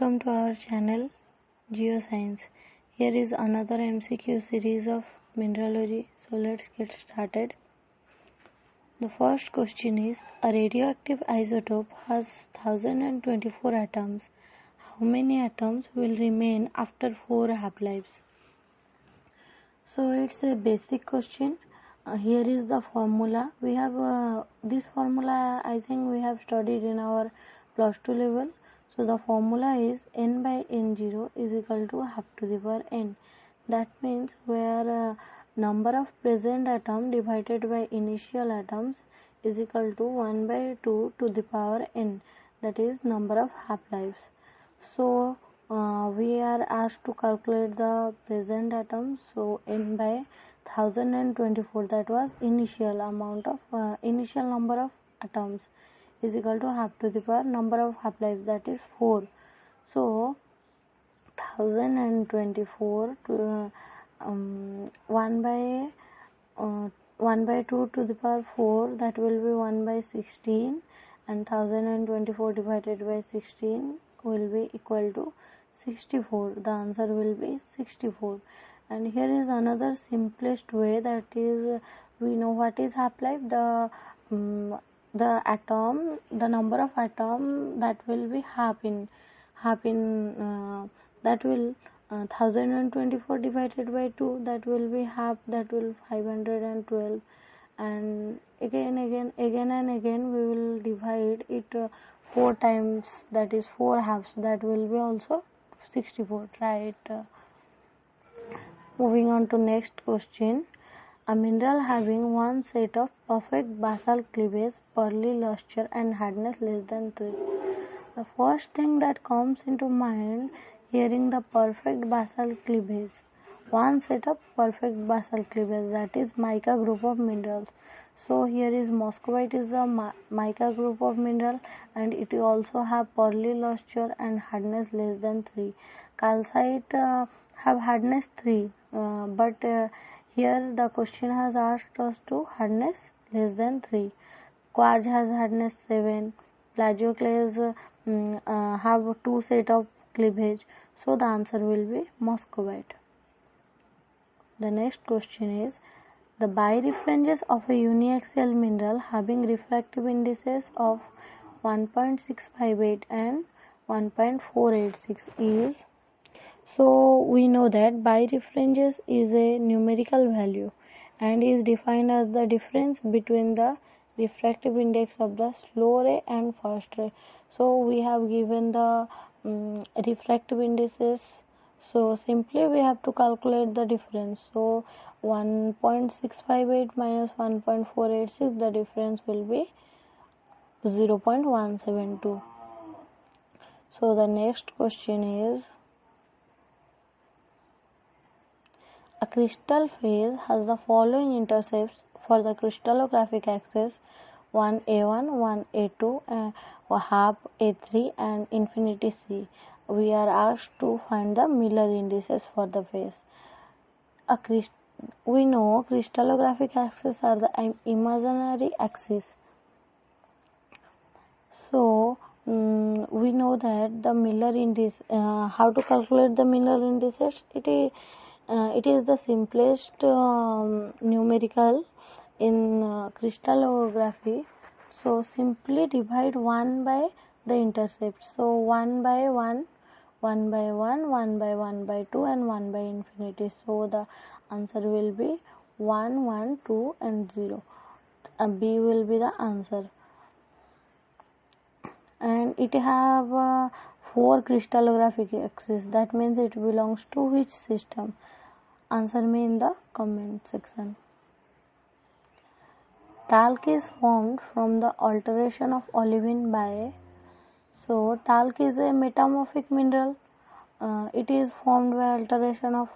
Welcome to our channel Geoscience. Here is another MCQ series of mineralogy. So let's get started. The first question is, a radioactive isotope has 1024 atoms. How many atoms will remain after 4 half-lives? So it's a basic question. Here is the formula. We have this formula, I think we have studied in our plus 2 level. So the formula is n by n0 is equal to half to the power n. That means where number of present atom divided by initial atoms is equal to 1 by 2 to the power n. That is number of half-lives. So we are asked to calculate the present atoms. So n by 1024, that was initial amount of initial number of atoms, is equal to half to the power number of half-lives, that is 4. So 1024 to 1 by 2 to the power 4, that will be 1 by 16, and 1024 divided by 16 will be equal to 64. The answer will be 64. And here is another simplest way, that is we know what is half-life. The atom, the number of atom that will be half in that will 1024 divided by 2, that will be half, that will 512, and again and again we will divide it 4 times, that is 4 halves, that will be also 64, right? Moving on to next question. A mineral having one set of perfect basalt cleavage, pearly luster and hardness less than 3. The first thing that comes into mind hearing the perfect basalt cleavage, one set of perfect basalt cleavage, that is mica group of minerals. So here is muscovite is the mica group of mineral, and it also have pearly luster and hardness less than 3. Calcite have hardness 3, but here the question has asked us to hardness less than 3. Quartz has hardness 7. Plagioclase have 2 set of cleavage. So the answer will be muscovite. The next question is, the birefringence of a uniaxial mineral having refractive indices of 1.658 and 1.486 is. So we know that birefringence is a numerical value and is defined as the difference between the refractive index of the slow ray and fast ray. So we have given the refractive indices. So simply we have to calculate the difference. So 1.658 minus 1.486, the difference will be 0.172. So the next question is, a crystal phase has the following intercepts for the crystallographic axis: 1a1, 1a2, half a3 and infinity c. We are asked to find the Miller indices for the phase. We know crystallographic axes are the imaginary axis. So we know that the Miller indice, how to calculate the Miller indices? It is the simplest numerical in crystallography. So simply divide 1 by the intercept. So 1 by 1, 1 by 1, 1 by 1 by 2 and 1 by infinity. So the answer will be 1, 1, 2 and 0. B will be the answer. And it have 4 crystallographic axes. That means it belongs to which system? Answer me in the comment section. Talc is formed from the alteration of olivine by. So talc is a metamorphic mineral. It is formed by alteration of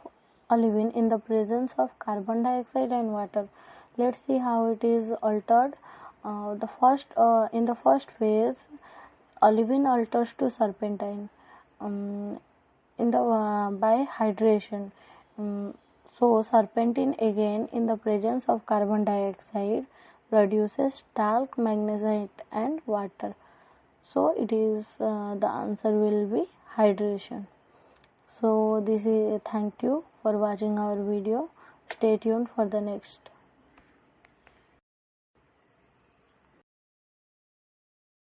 olivine in the presence of carbon dioxide and water. Let's see how it is altered. In the first phase, olivine alters to serpentine by hydration. So serpentine again in the presence of carbon dioxide produces talc, magnesite and water. So it is the answer will be hydration. So this is, thank you for watching our video. Stay tuned for the next.